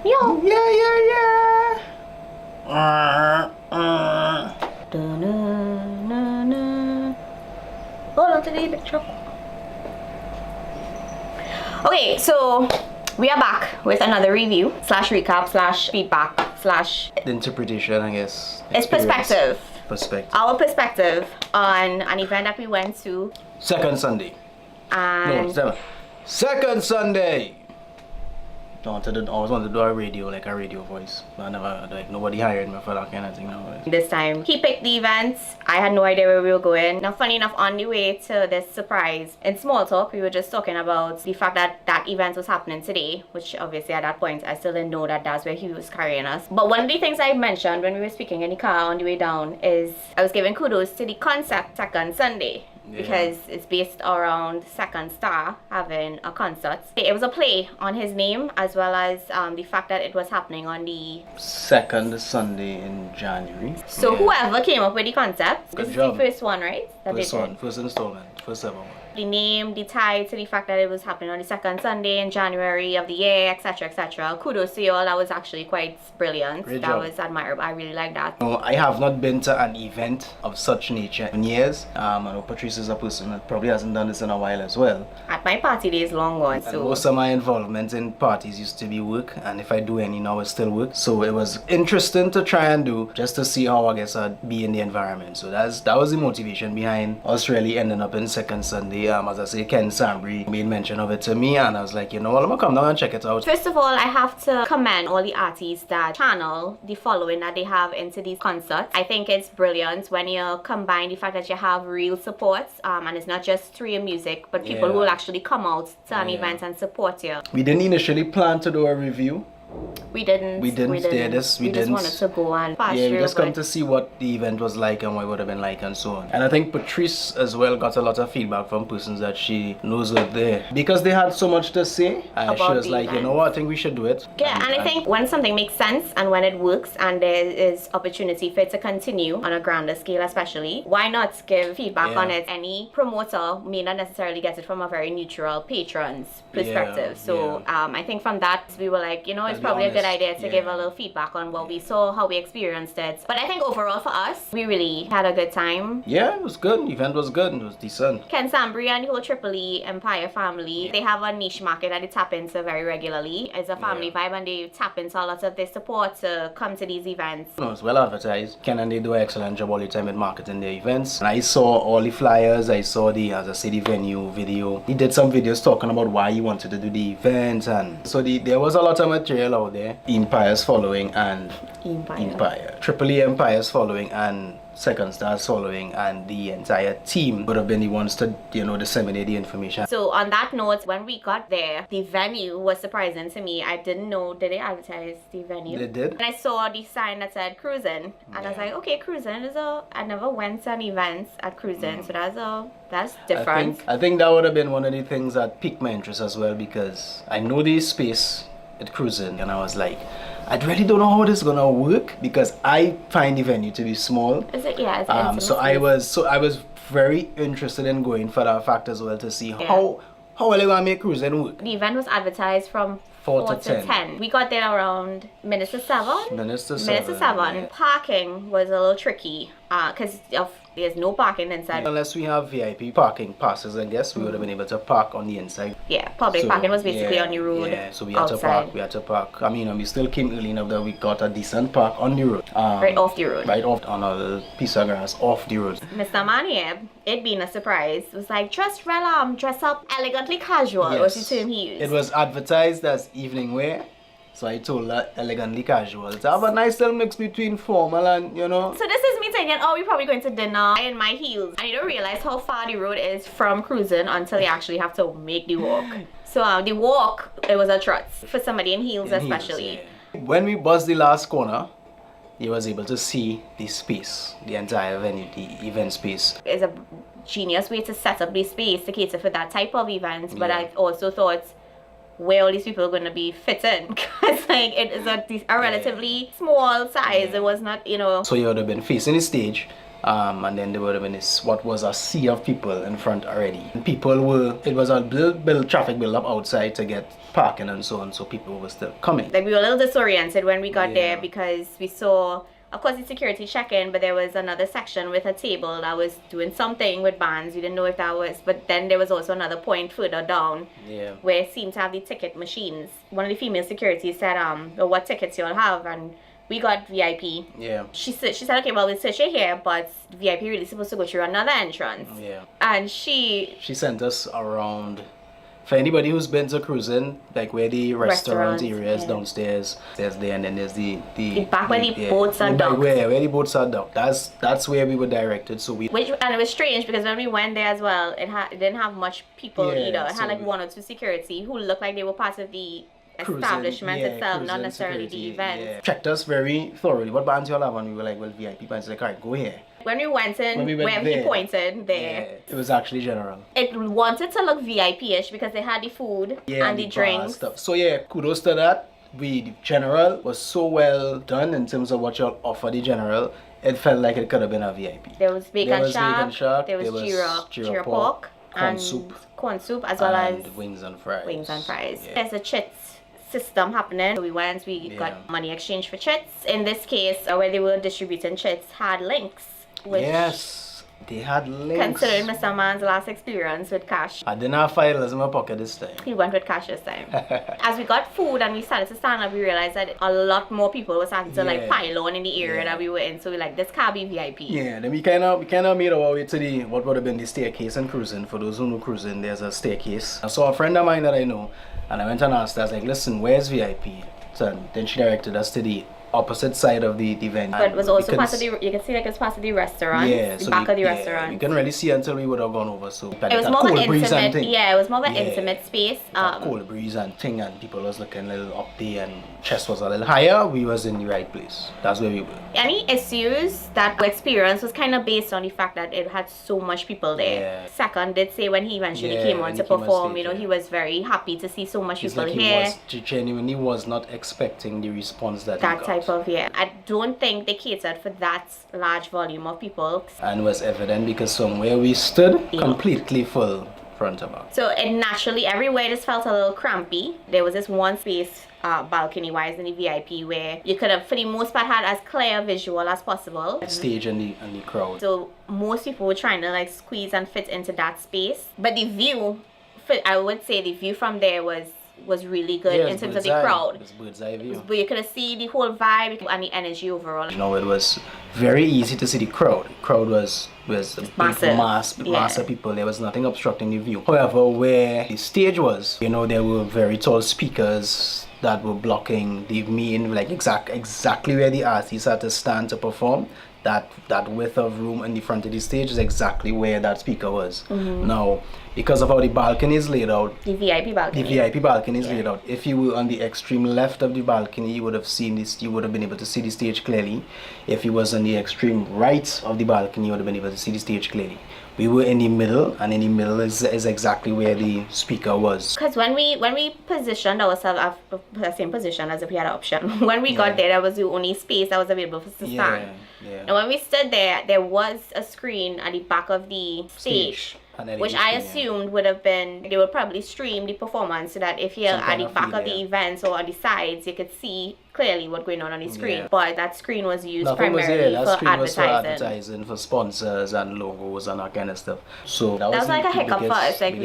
Yo. Yeah. Hold on to the electric. Okay, so we are back with another review slash recap slash feedback slash The interpretation, I guess. it's perspective. Perspective. Our perspective on an event that we went to. Sekon Sunday. And Sekon Sunday. I always wanted to do a radio voice, but I never, nobody hired me for that kind of thing now. this time he picked the event. I had no idea where we were going. Now funny enough, on the way to this surprise in small talk, we were just talking about the fact that that event was happening today, which obviously at that point I still didn't know that that's where he was carrying us. But one of the things I mentioned when we were speaking in the car on the way down is I was giving kudos to the concept Sekon Sunday. Yeah. Because it's based around Sekon Sta having a concert. It was a play on his name, as well as the fact that it was happening on the second Sunday in January. So whoever came up with the concept, this is job. the first one, right? First installment, first ever one. The name, the tie to the fact that it was happening on the second Sunday in January of the year, etc., etc. Kudos to you all. That was actually quite brilliant. Great that job. was admirable. I really like that. No, I have not been to an event of such nature in years. I know Patrice is a person that probably hasn't done this in a while as well. At my party days long gone, And so most of my involvement in parties used to be work, and if I do any now, it's still work. So it was interesting to try and do just to see how I guess I'd be in the environment. So that was the motivation behind us really ending up in Sekon Sunday. As I say, Ken Sambry made mention of it to me, and I was like, you know what, I'm gonna come down and check it out. first of all, I have to commend all the artists that channel the following that they have into these concerts. I think it's brilliant when you combine the fact that you have real support, and it's not just through your music, but people who will actually come out to an event and support you. We didn't initially plan to do a review. We didn't. We just wanted to go and pass we through. just come to see what the event was like and what it would have been like and so on. And I think Patrice as well got a lot of feedback from persons that she knows were there. Because they had so much to say, she was like, you know what, I think we should do it. Yeah, and I think when something makes sense and when it works and there is opportunity for it to continue on a grander scale especially, why not give feedback on it? Any promoter may not necessarily get it from a very neutral patron's perspective. So I think from that we were like, you know, it's probably a good idea to give a little feedback on what we saw, how we experienced it. But I think overall for us, we really had a good time. Yeah, it was good. The event was good. It was decent. Ken Sambry and the whole Tripoli Empire family, they have a niche market that they tap into very regularly. It's a family vibe and they tap into a lot of their support to come to these events. No, it's well advertised. Ken and they do an excellent job all the time in marketing their events. And I saw all the flyers. I saw the, as I say, the venue video. He did some videos talking about why he wanted to do the event. And so there was a lot of material out there. Empire's following and Empire. Tripoli Empire's following and Sekon Sta's following, and the entire team would have been the ones to, you know, disseminate the information. So on that note, when we got there, the venue was surprising to me. I didn't know, did they advertise the venue? They did. And I saw the sign that said cruising, and I was like, okay, cruising is I never went to an event at cruising, so that's different. I think that would have been one of the things that piqued my interest as well, because I know the space at cruising, and I was like, I really don't know how this is gonna work, because I find the venue to be small. Is it? Yeah. It's so I was very interested in going for that fact as well, to see how well they gonna make cruising work. The event was advertised from 4 to 10. We got there around minutes to 7. Minutes to 7. Yeah. Parking was a little tricky because there's no parking inside. Unless we have VIP parking passes, I guess we would have been able to park on the inside. Yeah, public parking was basically on the road. Yeah, so we had to park. I mean, we still came early enough that we got a decent park on the road. Right off the road. Right off on a little piece of grass off the road. Mr. Man here, it being a surprise, was like, dress up elegantly casual. Yes. Was the term he used. It was advertised as evening wear. So I told her elegantly casual. To have a nice little mix between formal and, you know. So this is me thinking, oh, we're probably going to dinner in my heels. And you don't realize how far the road is from cruising until you actually have to make the walk. So the walk, it was a trot for somebody in heels especially. When we buzzed the last corner, you was able to see the space, the entire venue, the event space. It's a genius way to set up the space to cater for that type of event. But I also thought, where all these people are going to be fitting, because like it is a relatively small size. It was not, you know. So you would have been facing the stage, and then there would have been this what was a sea of people in front already. And it was a traffic build up outside to get parking and so on, so people were still coming. Like, we were a little disoriented when we got there because we saw, of course, the security check-in, but there was another section with a table that was doing something with bands. We didn't know if that was, but then there was also another point further down where it seemed to have the ticket machines. One of the female security said, well, what tickets you all have? And we got VIP. Yeah. She said, okay, well, we'll search it here, but VIP really supposed to go through another entrance. Yeah. And she sent us around. For anybody who's been to cruising, like where the restaurant area is downstairs, there's there, and then there's the back where the boats are docked. Where the boats are docked. That's where we were directed. So and it was strange because when we went there as well, it didn't have much people either. It had like one or two security who looked like they were part of the establishment itself, not necessarily the event. Yeah. Checked us very thoroughly. What bands you all have? And we were like, well, VIP bands. Like, alright, go here. When we went in, where he pointed there, it was actually general. It wanted to look VIP-ish because they had the food and the drinks. Stuff. So kudos to that. The general was so well done in terms of what y'all offer the general. It felt like it could have been a VIP. There was bacon shark, there was gyro pork, corn soup, as well as wings and fries. Yeah. There's a chits system happening. So we went, we got money exchange for chits. In this case, where they were distributing chits, had links. Yes, they had links. Considering Mr. Man's last experience with cash, I didn't have $5 in my pocket this time. He went with cash this time. As we got food and we started to stand up, we realized that a lot more people were starting to like pile on in the area that we were in. So we're like, this can't be VIP. Yeah, then we kind of made our way to the what would have been the staircase in cruising. For those who know cruising, there's a staircase. I saw a friend of mine that I know, and I went and asked her, I was like, listen, where's VIP? So then she directed us to the opposite side of the venue. But it was also part of the, you can see like it's part of the restaurant, the back of the restaurant. You can really see until we would have gone over. So it was more of an intimate, it was more of an intimate space. Cold breeze and thing, and people was looking a little up there, and chest was a little higher. We was in the right place. That's where we were. Any issues that we experienced was kind of based on the fact that it had so much people there. Sekon did say when he eventually came on to perform, you know, he was very happy to see so much people here. He genuinely was not expecting the response that he got. Type of I don't think they catered for that large volume of people. And it was evident because somewhere we stood completely full front of us. So it naturally, everywhere just felt a little crampy. There was this one space balcony wise in the VIP where you could have for the most part had as clear visual as possible. Stage and the crowd. So most people were trying to like squeeze and fit into that space. But the view, I would say the view from there was really good in terms of the crowd. It was bird's eye view. But you could see the whole vibe and the energy overall. You know, it was very easy to see the crowd. The crowd was a massive. Mass of people. There was nothing obstructing the view. However, where the stage was, you know, there were very tall speakers that were blocking the main, like exactly where the artists had to stand to perform. That width of room in the front of the stage is exactly where that speaker was. Now, because of how the balcony is laid out, the VIP balcony is laid out. If you were on the extreme left of the balcony, you would have seen this. You would have been able to see the stage clearly. If you was on the extreme right of the balcony, you would have been able to see the stage clearly. We were in the middle, and in the middle is exactly where the speaker was. Because when we positioned ourselves in the same position as if we had an option, when we got there, that was the only space that was available for us to stand. And when we stood there was a screen at the back of the stage. Which I assumed would have been, they would probably stream the performance so that if you're at the back of the events or on the sides, you could see clearly what's going on the screen. But that screen was used primarily for advertising, for sponsors and logos and that kind of stuff. So that was like a hiccup for us. Like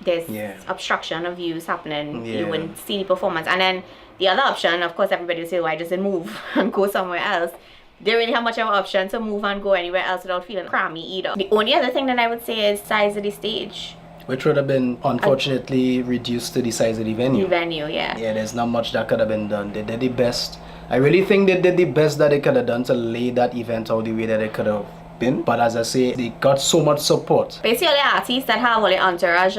there's obstruction of views happening. You wouldn't see the performance. And then the other option, of course, everybody would say, why doesn't move and go somewhere else? They really have much of an option to move and go anywhere else without feeling crammy either. The only other thing that I would say is size of the stage. Which would have been, unfortunately, reduced to the size of the venue. Yeah, there's not much that could have been done. They did the best. I really think they did the best that they could have done to lay that event out the way that it could have been. But as I say, they got so much support. Basically, all the artists that have all the entourage,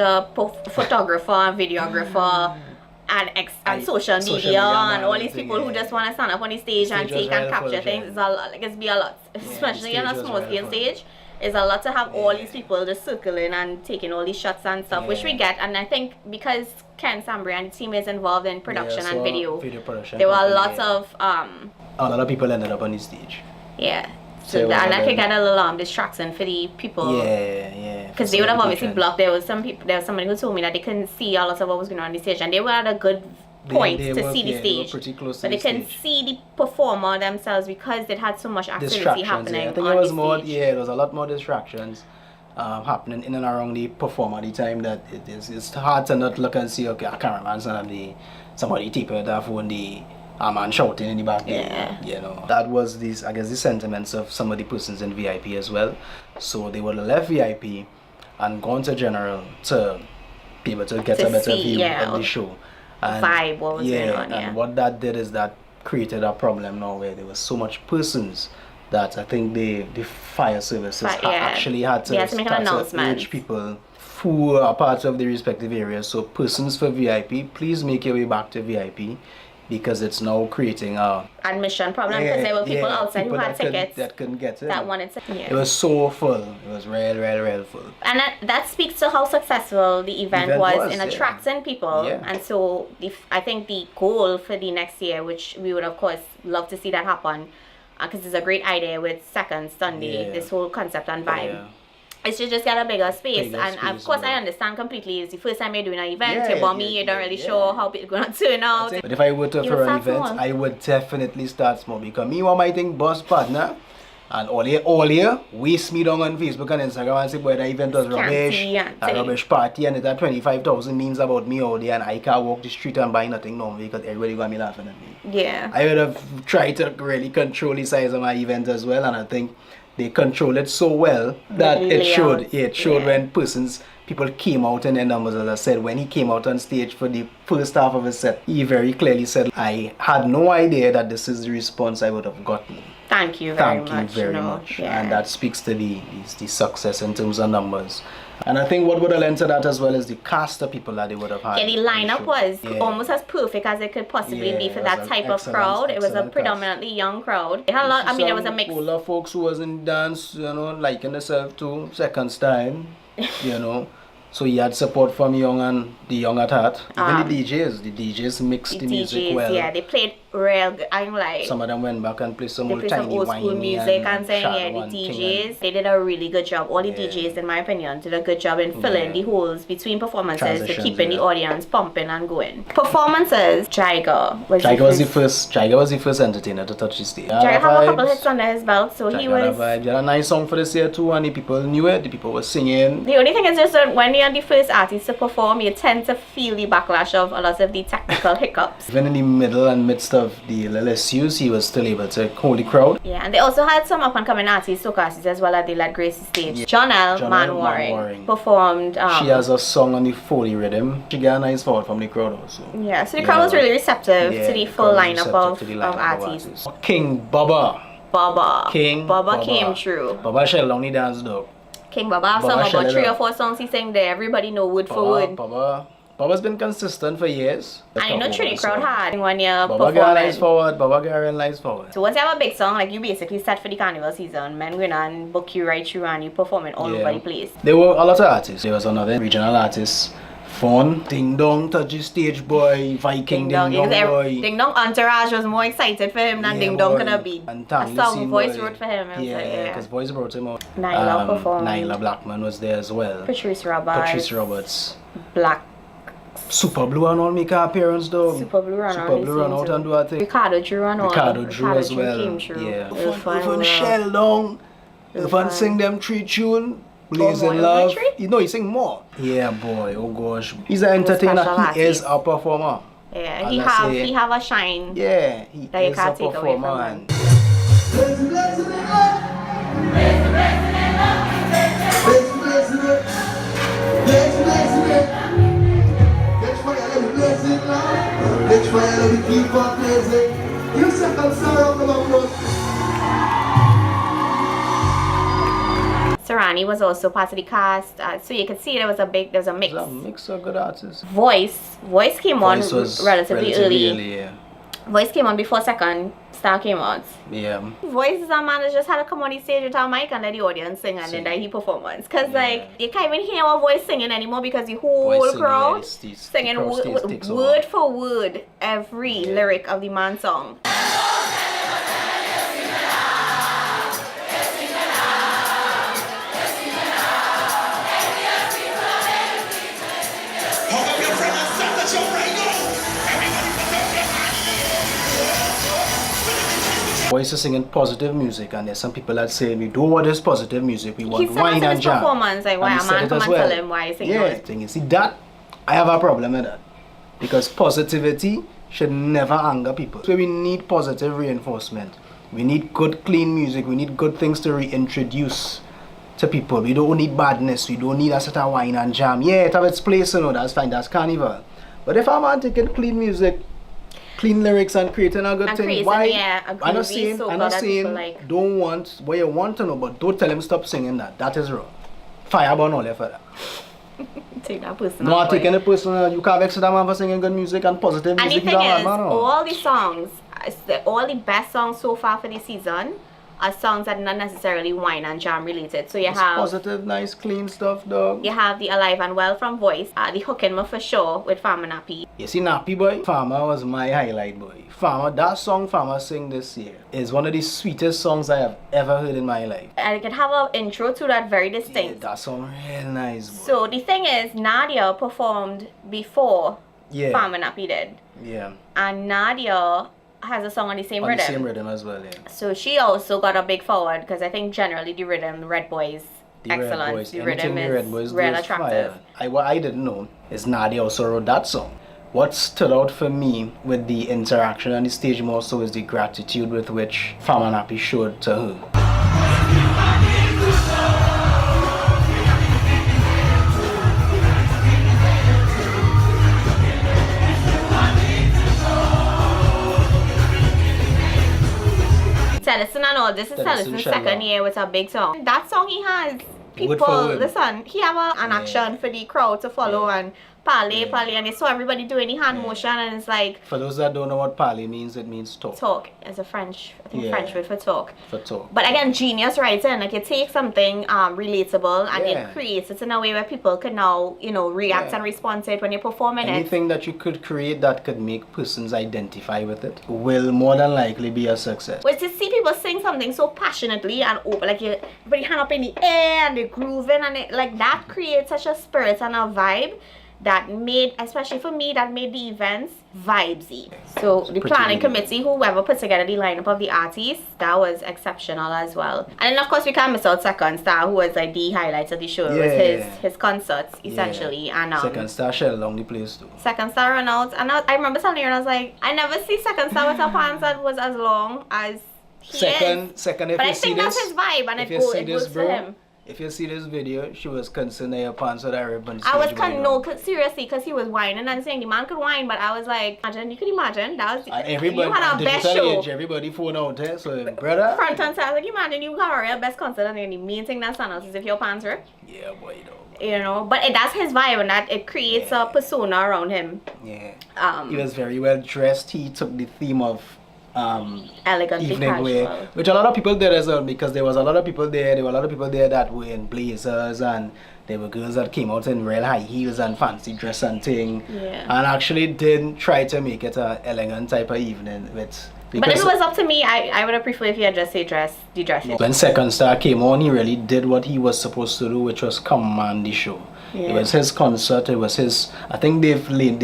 photographer and videographer, and social media and all these people who just want to stand up on the stage and take and capture things. It's a lot. Like, it's be a lot, especially on a small scale stage. It's a lot to have all these people just circling and taking all these shots and stuff, which we get. And I think because Ken Sambry and the team is involved in production and video production, there were a lot of people ended up on the stage. So that could get a little distraction for the people. Yeah. Because they would have obviously blocked. There was somebody who told me that they couldn't see a lot of what was going on the stage, and they were at a good point to see the stage. They were pretty close to but the they couldn't see the performer themselves because it had so much activity happening. I think it was more. Yeah, there was a lot more distractions happening in and around the performer at the time that it's hard to not look and see, okay, a cameraman's and somebody taping that phone, a man shouting in the back there, you know. That was I guess the sentiments of some of the persons in VIP as well. So they would have left VIP and gone to general to be able to get a better view of the show. And vibe what was going on, and what that did is that created a problem now where there was so much persons that I think the fire services actually had to make an announcement. Urge people who are part of the respective areas. So persons for VIP, please make your way back to VIP because it's now creating a admission problem because there were people outside who had tickets that couldn't get in. That wanted to. It was so full. It was real full. And that speaks to how successful the event was in attracting people. Yeah. And so I think the goal for the next year, which we would of course love to see that happen, because it's a great idea with Sekon Sunday, this whole concept and vibe. It's to just get a bigger space. Of course, I understand completely. It's the first time you're doing an event. You're bumming. You don't really sure how people going to turn out. But if I were to for an event, I would definitely start small because me want my thing boss partner. And all year, waste me down on Facebook and Instagram and say, boy, the event was rubbish. A rubbish party and that 25,000 means about me all day and I can't walk the street and buy nothing no because everybody got me laughing at me. Yeah. I would have tried to really control the size of my event as well, and I think they control it so well that it showed when people came out in their numbers. As I said, when he came out on stage for the first half of his set, he very clearly said, I had no idea that this is the response I would have gotten. Thank you very much. Yeah. And that speaks to the success in terms of numbers. And I think what would have lent to that as well is the cast of people that they would have had. Yeah, the lineup was almost as perfect as it could possibly be for that type of crowd. It was a predominantly young crowd. It had a lot, there was a mix. Older folks who was in dance, liking themselves too, second style, So he had support from young and the young at heart. Even the DJs mixed the music well. Yeah, they played real good. I'm like, some of them went back and played some old school music and saying, the DJs, they did a really good job. All the DJs, in my opinion, did a good job in filling the holes between performances to keeping the audience pumping and going. Performances, Jaiga was the first entertainer to touch the stage. Jaiga had a couple hits under his belt, so he was. He had a nice song for this year too, and the people knew it. The people were singing. The only thing is just that when you're the first artist to perform, you tend to feel the backlash of a lot of the technical hiccups. Even in the middle and midst of the LSUs, he was still able to hold the crowd. Yeah, and they also had some up and coming artists, Soca Artists as well, that they let grace the stage. Yeah. Jonelle Manwaring performed. She has a song on the Foley rhythm. She got a nice forward from the crowd also. Yeah, so the crowd was really receptive to the full lineup of artists. King Baba. Baba came through. Baba shell down the dance dog. King Baba have some about 3 or 4 songs he sang there. Everybody know word for word. Baba's been consistent for years. I know Trinity crowd hard when you're performing. Baba got nice forward. So once you have a big song, like you basically set for the carnival season, men going and book you right through and you performing all over the place. There were a lot of artists. There was another regional artist. Fun. Ding Dong, touchy stage boy, Viking Ding Dong boy. Ding Dong entourage was more excited for him than Ding Dong could have been. And a song Voice wrote for him. Because Voice wrote him out. Nyla performed. Nyla Blackman was there as well. Patrice Roberts. Black. Super Blue and all make an appearance though. Super Blue run out and do a thing. Ricardo Drew as well. Came through. Yeah. Even Shell down. Even sing them 3 tunes. Blazing Love. He sing more. Yeah, boy. Oh gosh. He's an entertainer. He is a performer. Yeah, he have a shine. Yeah, he is a performer. Serrani was also part of the cast, so you could see there was a mix. There's a mix of good artists. Voice came on relatively early. Yeah. Voice came on before Sekon Sta came out. Yeah. Voice is a man that just had to come on the stage with a mic and let the audience sing and then he performance. Cause you can't even hear our voice singing anymore because the whole crowd singing word for word every lyric of the man's song. Voice is singing positive music, and there's some people that say we don't want this positive music, we want He said wine that in and his jam. performance, like, why And a he said man it come as and well. tell him why he's singing Yeah, noise. thing is, see that I have a problem with that, because positivity should never anger people. So we need positive reinforcement. We need good, clean music. We need good things to reintroduce to people. We don't need badness. We don't need a set of wine and jam. Yeah, it have its place, you know, that's fine, that's carnival. But if I'm man taking clean music, clean lyrics and creating a good And thing, creating, why? yeah, a I'm not groovy saying, soca I'm not that saying people like. don't want what you want to know, but don't tell him stop singing that. That is wrong. Fire burn all your father. Take that personal. No, taking it personal. You can't vex that man for singing good music and positive And music. the thing you don't is, want, man, no. all the songs, all the best songs so far for the season are songs that are not necessarily wine and jam related. So you It's have positive, nice, clean stuff, dog. you have the Alive and Well from Voice, the Hookin' Me For Sure with Farmer Nappy. You see, Nappy Boy, Farmer was my highlight, boy. Farmer, that song Farmer sing this year is one of the sweetest songs I have ever heard in my life. And it can have an intro to that very Yeah, distinct. that song real nice, boy. So the thing is, Nadia performed before Yeah. Farmer Nappy did. Yeah. And Nadia has a song on the same On rhythm. the same rhythm as well, yeah. So she also got a big forward because I think generally the rhythm, the Red Boys, The Red excellent. Boys. The Anything rhythm the is Red Boys do real is attractive. fire. What I didn't know is Nadia also wrote that song. What stood out for me with the interaction on the stage more so is the gratitude with which Farmer Nappy showed to her. Tellison and all, this is Tellison Tellison's Shalom. second year with a big song. That song he has, Word for people, word. listen, he have an action for the crowd to follow and parley, and they saw everybody doing the hand motion and it's like, For those that don't know what parley means, it means talk. talk is a French, I think Yeah. French word for talk. For talk. But again, genius writing, like you take something relatable and Yeah. it creates it in a way where people can now, you know, react Yeah. and respond to it when you're performing it. Anything that you could create that could make persons identify with it will more than likely be a success. But to see people sing something so passionately and open, like you put your hand up in the air and they're grooving and it, like that creates such a spirit and a vibe that made, especially for me, that made the events vibesy. So the pretty planning neat. committee, whoever put together the lineup of the artists, that was exceptional as well. And then of course we can't miss out Sekon Sta, who was like the highlight of the show. It was his concerts essentially. And Sekon Sta shell along the place too. Sekon Sta ran out, and I remember telling her, and I was like, I never see Sekon Sta with a pants that was as long as he Second, is. if But you I see think this, that's his vibe, and if it you see this, goes for bro, him. if you see this video, she was concerned that your pants were that ribbon. I was seriously, because he was whining and saying the man could whine, but I was like, you could imagine that was Everybody, you had a best digital show. age, everybody phone out there. So, brother. Front and side, like imagine you have a real best concert, and then the main thing that stands out is if your pants rip. Yeah, boy, though. You know, but that's his vibe, and that it creates a persona around him. Yeah. He was very well dressed. He took the theme of Elegantly evening wear, casual. which a lot of people did as well, because there was a lot of people there. There were a lot of people there that were in blazers, and there were girls that came out in real high heels and fancy dress and thing, Yeah. and actually did try to make it a elegant type of evening with. But if it was up to me, I would have preferred if he had just say the dress. When Sekon Sta came on, he really did what he was supposed to do, which was command the show. Yeah. It was his concert. It was his. I think they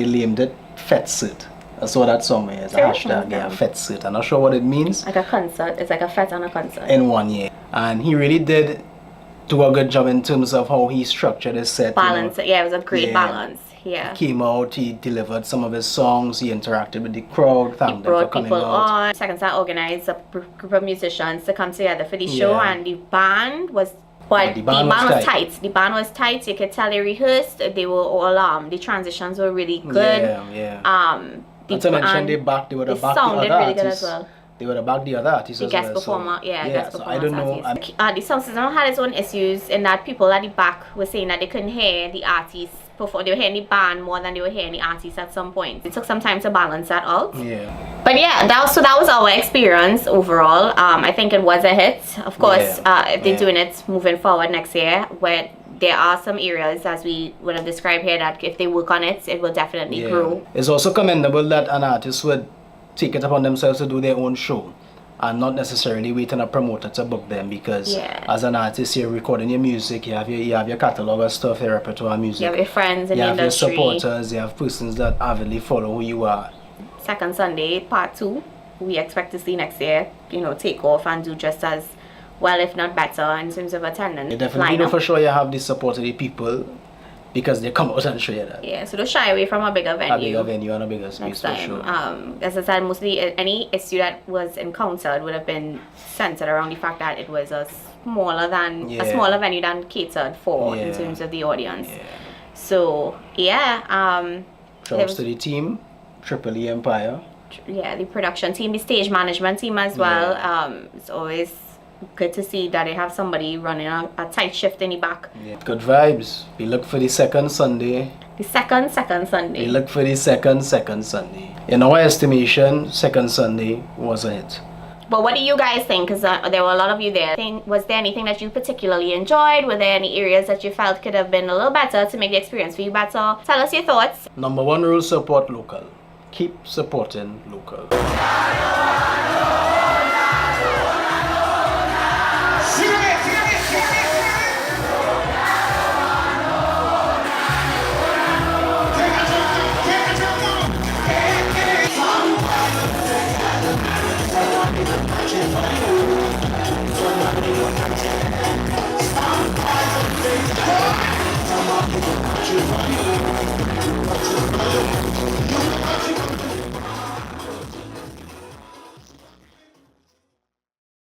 named it Fete. I saw that somewhere as a hashtag. Yeah, Fete. I'm not sure what it means. Like a concert. It's like a fete and a concert. In 1 year, and he really did do a good job in terms of how he structured his set. Balance. You know. Yeah, it was a great Yeah. balance. Yeah. He came out, he delivered some of his songs, he interacted with the crowd, thanked them for Brought coming people out. on. Sekon Sta organized a group of musicians to come together for the show, Yeah. and the band was. But the band was tight. The band was tight. You could tell they rehearsed. They were all the transitions were really good. Yeah. Not to mention they would have backed the sounded other really good artists. as well. They would have backed the other artists The as guest well. performer, guest so performance I don't know. artist. The sound system had its own issues in that people at the back were saying that they couldn't hear the artists perform. They were hearing the band more than they were hearing the artists at some point. It took some time to balance that out. Yeah. But yeah, that was our experience overall. I think it was a hit. Of course, if they're doing it moving forward next year, where there are some areas, as we would have described here, that if they work on it, it will definitely grow. It's also commendable that an artist would take it upon themselves to do their own show and not necessarily wait on a promoter to book them, because as an artist, you're recording your music, you have your catalog of stuff, your repertoire music. You have your friends in the industry. You have your supporters, you have persons that avidly follow who you are. Sekon Sunday Part 2. we expect to see next year, take off and do just as well, if not better, in terms of attendance. You definitely know for sure you have the support of the people because they come out and show you that. Yeah, so don't shy away from a bigger venue. A bigger venue and a bigger space for sure. As I said, mostly any issue that was encountered would have been centered around the fact that it was a smaller venue than catered for in terms of the audience. Yeah. So shouts to the team, Triple E Empire. Yeah, the production team, the stage management team as well. It's always good to see that they have somebody running a tight shift in the back. Yeah. Good vibes. We look for the Sekon Sunday. The second Sunday. We look for the second Sunday. In our estimation, Sekon Sunday was a hit. But what do you guys think? Because there were a lot of you there. Was there anything that you particularly enjoyed? Were there any areas that you felt could have been a little better to make the experience for you better? Tell us your thoughts. Number one rule, support local. Keep supporting local. Stop